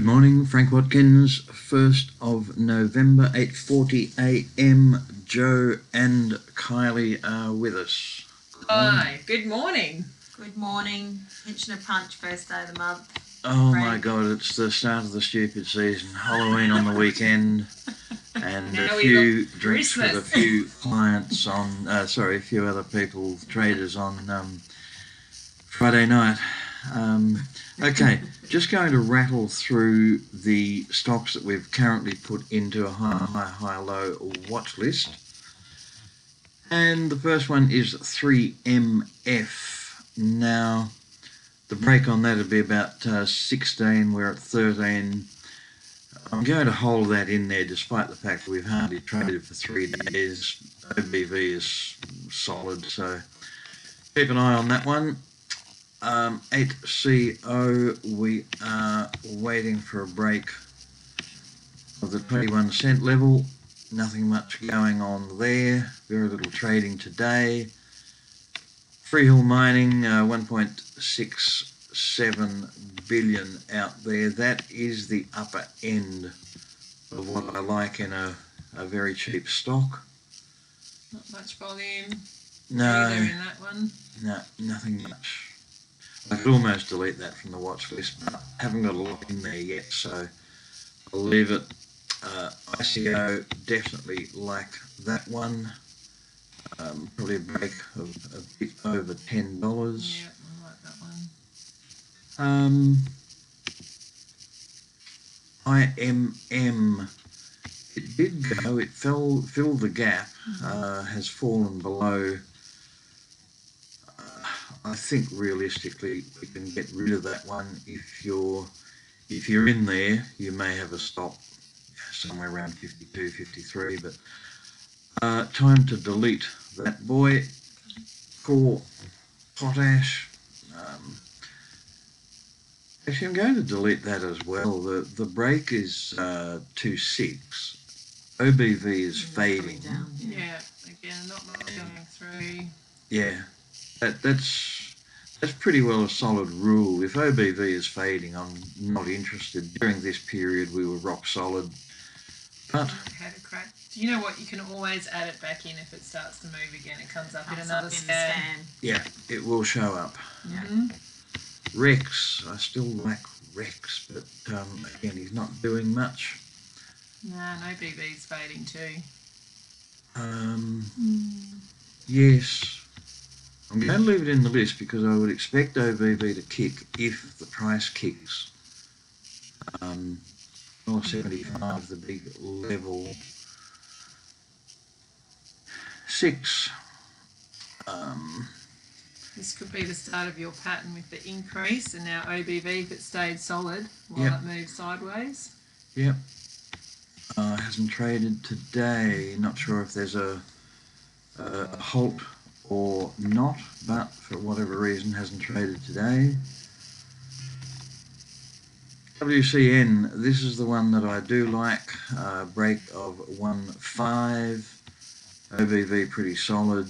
Good morning, Frank Watkins, 1st of November, 8:40 a.m. Joe and Kylie are with us. Hi, good morning. Good morning. Hitching a punch, first day of the month. Oh my God, it's the start of the stupid season. Halloween on the weekend and a few drinks with a few clients on, a few other people, traders on Friday night. Okay, just going to rattle through the stocks that we've currently put into a high, low watch list. And the first one is 3MF. Now, the break on that would be about 16. We're at 13. I'm going to hold that in there despite the fact that we've hardly traded for 3 days. OBV is solid, so keep an eye on that one. 8CO, we are waiting for a break of the 21 cent level. Nothing much going on there. Very little trading today. Freehill Mining, 1.67 billion out there. That is the upper end of what I like in a very cheap stock. Not much volume. No. Either in that one. No, nothing much. I could almost delete that from the watch list, but I haven't got a lot in there yet, so I'll leave it. ICO, definitely like that one. Probably a break of a bit over $10. Yeah, I like that one. IMM, it did go, it filled the gap, has fallen below. I think realistically we can get rid of that one. If you're in there, you may have a stop somewhere around 52, 53, but time to delete that boy. For potash, actually I'm going to delete that as well. The break is 2.6. OBV is fading. Yeah, again, not much going through. Yeah. That's pretty well a solid rule. If OBV is fading, I'm not interested. During this period, we were rock solid. But had a crack. Do you know what? You can always add it back in if it starts to move again. It comes up in another scan. Yeah, it will show up. Mm-hmm. Rex, I still like Rex, but again, he's not doing much. Nah, no BB's fading too. Yes. I'm going to leave it in the list because I would expect OBV to kick if the price kicks. $1.75, the big level. 6. This could be the start of your pattern with the increase, and now OBV, if it stayed solid while it moves sideways. Yep. Hasn't traded today. Not sure if there's a halt or not, but for whatever reason hasn't traded today. WCN, this is the one that I do like. Break of 1.5. OBV pretty solid.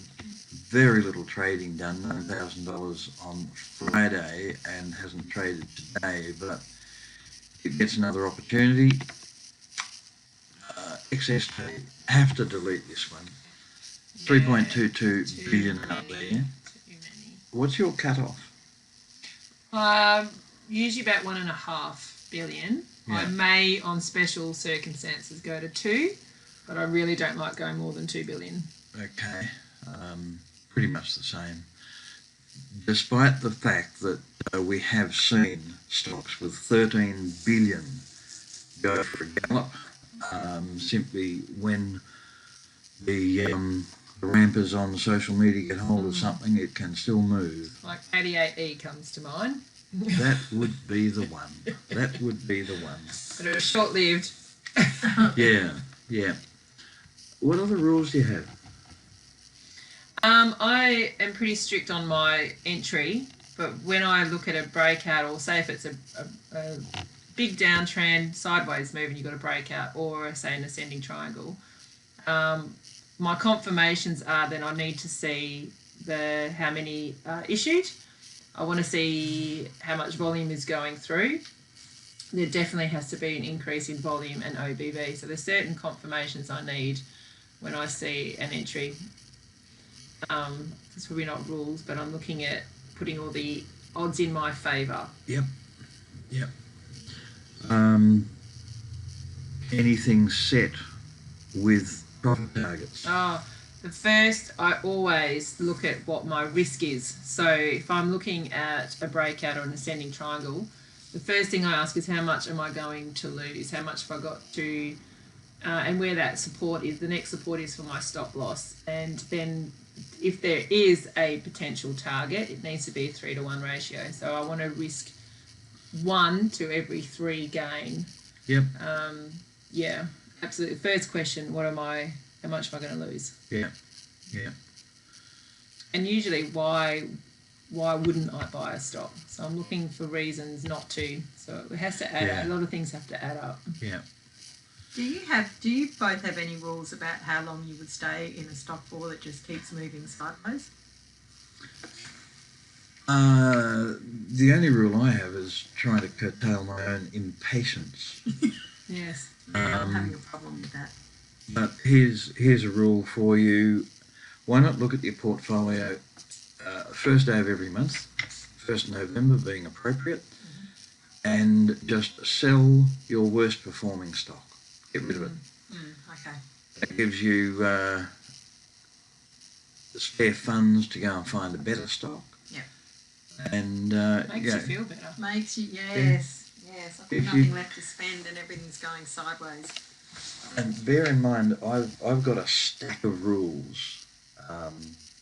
Very little trading done. $9,000 on Friday and hasn't traded today, but it gets another opportunity. XST, have to delete this one. 3.22 billion out there. Too many. What's your cutoff? Usually about 1.5 billion. Yeah. I may, on special circumstances, go to 2, but I really don't like going more than 2 billion. Okay, pretty much the same. Despite the fact that we have seen stocks with 13 billion go for a gallop, simply when the rampers on social media get hold of something, it can still move. Like 88E comes to mind. That would be the one. That would be the one. But it was short-lived. Yeah. What other rules do you have? I am pretty strict on my entry, but when I look at a breakout, or say if it's a big downtrend, sideways move and you've got a breakout, or say an ascending triangle, my confirmations are then I need to see how many issued. I want to see how much volume is going through. there definitely has to be an increase in volume and OBV. So there's certain confirmations I need when I see an entry. It's probably not rules, but I'm looking at putting all the odds in my favour. Yep. Anything set with profit targets? The first, I always look at what my risk is. So if I'm looking at a breakout or an ascending triangle, the first thing I ask is how much am I going to lose? How much have I got to, and where that support is. The next support is for my stop loss. And then if there is a potential target, it needs to be a 3-to-1 ratio. So I want to risk 1 to every 3 gain. Yep. Yeah, absolutely. First question, how much am I going to lose? Yeah. And usually why wouldn't I buy a stock? So I'm looking for reasons not to. So it has to add up. A lot of things have to add up. Yeah. Do you both have any rules about how long you would stay in a stock for that just keeps moving sideways? The only rule I have is trying to curtail my own impatience. Yes. Yeah, I'm having a problem with that. But here's a rule for you. Why not look at your portfolio first day of every month, 1st November being appropriate, and just sell your worst performing stock. Get rid of it. Okay. That gives you spare funds to go and find a better stock. Yep. And Makes you feel better. Makes you, yes. I've got nothing left to spend and everything's going sideways. And bear in mind, I've got a stack of rules.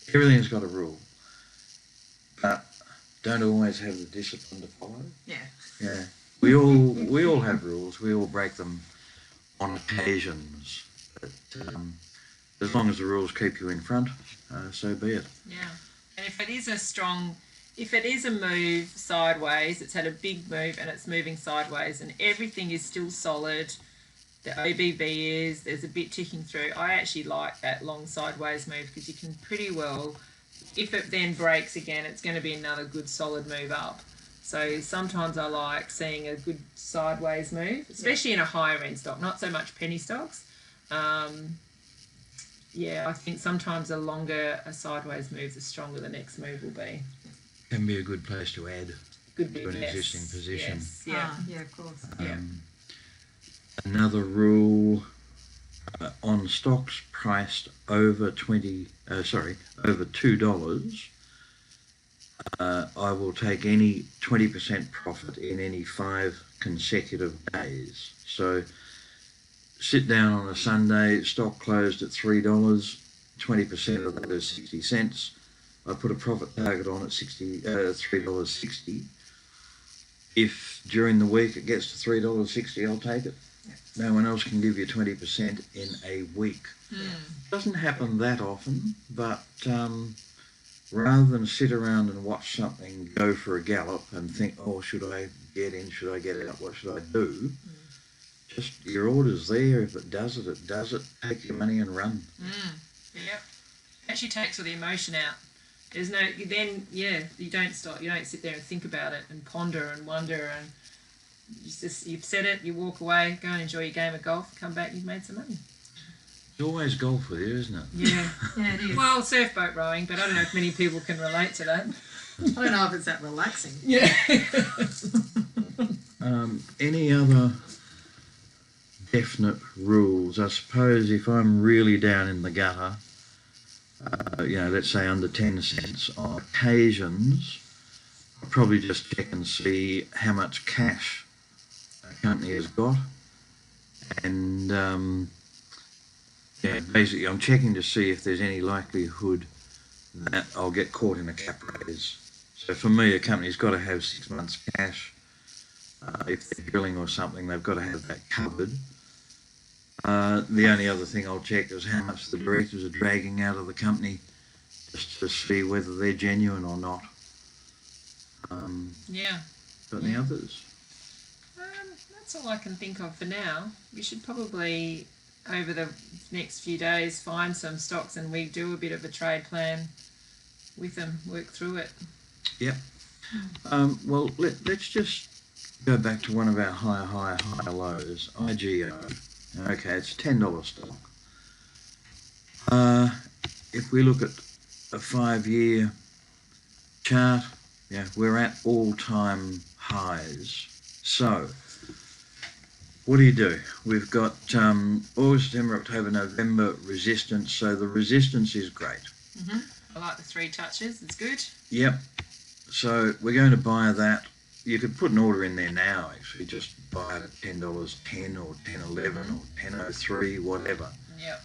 Everything's got a rule, but don't always have the discipline to follow. Yeah. We all have rules. We all break them on occasions. But as long as the rules keep you in front, so be it. Yeah. And if it is a move sideways, it's had a big move and it's moving sideways and everything is still solid, the OBV there's a bit ticking through, I actually like that long sideways move because you can pretty well, if it then breaks again, it's going to be another good solid move up. So sometimes I like seeing a good sideways move, especially in a higher end stock, not so much penny stocks. I think sometimes a sideways move, the stronger the next move will be. Can be a good place to add to an existing position. Yes, yeah. Yeah, of course. Another rule on stocks priced over $2, I will take any 20% profit in any 5 consecutive days. So sit down on a Sunday, stock closed at $3, 20% of that is 60 cents. I put a profit target on at $3.60. If during the week it gets to $3.60, I'll take it. No one else can give you 20% in a week. Doesn't happen that often, but rather than sit around and watch something go for a gallop and think, oh, should I get in, should I get out, what should I do? Just your order's there. If it does it, it does it. Take your money and run. Yep. Actually takes all the emotion out. You don't stop. You don't sit there and think about it and ponder and wonder and you've said it, you walk away, go and enjoy your game of golf, come back, you've made some money. It's always golf with you, isn't it? Yeah. Yeah, it is. Well, surf boat rowing, but I don't know if many people can relate to that. I don't know if it's that relaxing. Yeah. Any other definite rules? I suppose if I'm really down in the gutter, let's say under 10 cents, on occasions, I'll probably just check and see how much cash a company has got. And basically I'm checking to see if there's any likelihood that I'll get caught in a cap raise. So for me, a company's got to have 6 months cash. If they're drilling or something, they've got to have that covered. The only other thing I'll check is how much the directors are dragging out of the company, just to see whether they're genuine or not. Got any others? That's all I can think of for now. We should probably, over the next few days, find some stocks and we do a bit of a trade plan with them, work through it. Yep. Well, let's just Go back to one of our high lows, IGO. Okay, it's $10 stock. If we look at a 5-year chart, yeah, we're at all-time highs. So, what do? We've got August, September, October, November resistance. So the resistance is great. I like the 3 touches. It's good. Yep. So we're going to buy that. You could put an order in there now, actually. Just buy it at $10.10 or $10.11 or $10.03, whatever. Yep.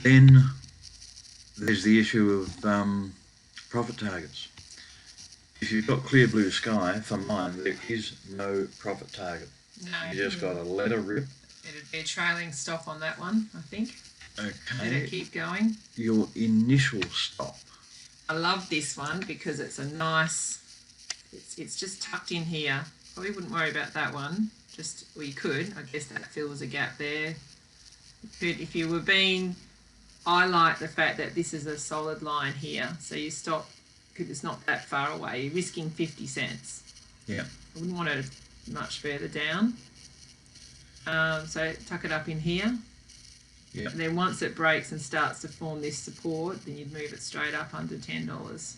Then there's the issue of profit targets. If you've got clear blue sky, for mine, there is no profit target. No. You just got to let it rip. It'd be a trailing stop on that one, I think. Let it Okay. keep going. Your initial stop. I love this one because it's a nice. It's just tucked in here. Probably wouldn't worry about that one. Well, you could. I guess that fills a gap there. You could, if you were being. I like the fact that this is a solid line here, so you stop because it's not that far away. You're risking 50 cents. Yeah. I wouldn't want it much further down. So tuck it up in here. Yeah. And then once it breaks and starts to form this support, then you'd move it straight up under $10.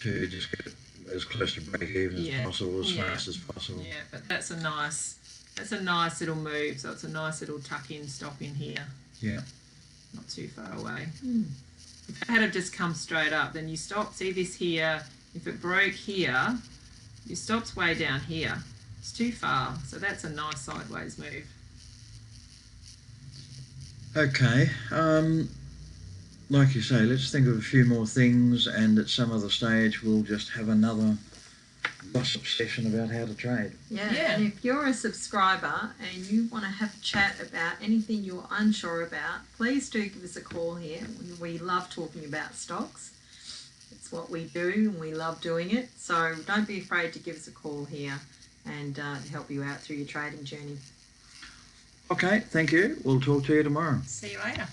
To just get it as close to break even as possible, as fast as possible. Yeah, but that's a nice little move. So it's a nice little tuck in stop in here. Yeah. Not too far away. If it had just come straight up, then you stop. See this here? If it broke here, your stop's way down here. It's too far. So that's a nice sideways move. Okay. Like you say, let's think of a few more things, and at some other stage we'll just have another gossip session about how to trade. Yeah, and if you're a subscriber and you want to have a chat about anything you're unsure about, please do give us a call here. We love talking about stocks. It's what we do and we love doing it. So don't be afraid to give us a call here and help you out through your trading journey. Okay, thank you. We'll talk to you tomorrow. See you later.